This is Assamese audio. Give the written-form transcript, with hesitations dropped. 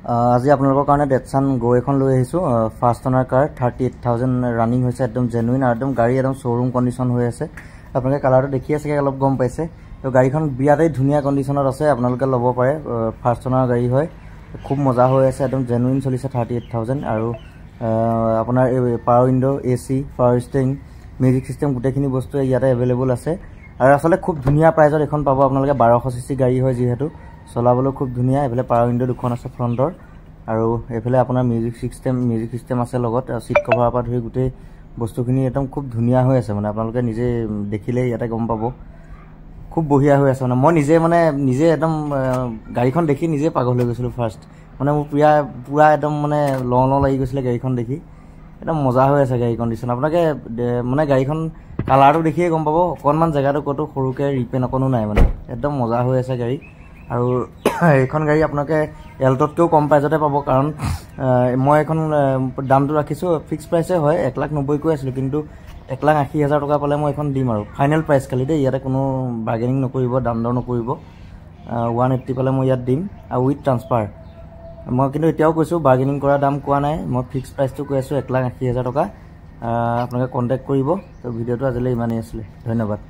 আজি আপোনালোকৰ কাৰণে ডেটছান গো এখন লৈ আহিছোঁ ফাৰ্ষ্ট অনাৰ কাৰ 38,000 ৰানিং হৈছে একদম জেনুইন আৰু একদম গাড়ী একদম শ্ব'ৰুম কণ্ডিশ্যন হৈ আছে আপোনালোকে কালাৰটো দেখি আছে অলপ গম পাইছে তো গাড়ীখন বিৰাটেই ধুনীয়া কণ্ডিশ্যনত আছে আপোনালোকে ল'ব পাৰে ফাৰ্ষ্ট অনাৰ গাড়ী হয় খুব মজা হৈ আছে একদম জেনুইন চলিছে 38,000 আৰু আপোনাৰ power window AC power steering music system গোটেইখিনি বস্তু ইয়াতে এভেইলেবল আছে আৰু আচলতে খুব ধুনীয়া প্ৰাইজত এখন পাব আপোনালোকে 1200 সিসি গাড়ী হয় যিহেতু চলাবলৈ খুব ধুনীয়া এফালে পাৱাৰ উইণ্ডো দুখন আছে ফ্ৰণ্টৰ আৰু এফালে আপোনাৰ মিউজিক সিস্টেম আছে লগত সিট কভাৰৰ পৰা ধৰি গোটেই বস্তুখিনি একদম খুব ধুনীয়া হৈ আছে মানে আপোনালোকে নিজে দেখিলে ইয়াতে গম পাব খুব বঢ়িয়া হৈ আছে মানে মই নিজে একদম গাড়ীখন দেখি নিজে পাগল হৈ গৈছিলোঁ ফাৰ্ষ্ট মানে মোৰ পুৰা একদম মানে লং লাগি গৈছিলে গাড়ীখন দেখি একদম মজা হৈ আছে গাড়ী কণ্ডিশ্যন আপোনালোকে মানে গাড়ীখন কালাৰটো দেখিয়ে গম পাব অকণমান জেগাটো ক'তো সৰুকৈ ৰিপেন অকণো নাই মানে একদম মজা হৈ আছে গাড়ী আৰু এইখন গাড়ী আপোনালোকে এল্টতকৈও কম প্ৰাইজতে পাব কাৰণ মই এখন দামটো ৰাখিছোঁ ফিক্স প্ৰাইচে হয় 1,90,000 কৈ আছিলোঁ কিন্তু 1,80,000 টকা পালে মই এখন দিম আৰু ফাইনেল প্ৰাইচ খালি দেই ইয়াতে কোনো বাৰ্গেনিং নকৰিব দাম দৰ নকৰিব 180 পালে মই ইয়াত দিম আৰু উইথ ট্ৰান্সফাৰ মই কিন্তু এতিয়াও কৈছোঁ বাৰ্গেনিং কৰা দাম কোৱা নাই মই ফিক্স প্ৰাইচটো কৈ আছোঁ 1,80,000 টকা আপোনালোকে কণ্টেক্ট কৰিব তো ভিডিঅ'টো আজিলৈ ইমানেই আছিলে ধন্যবাদ।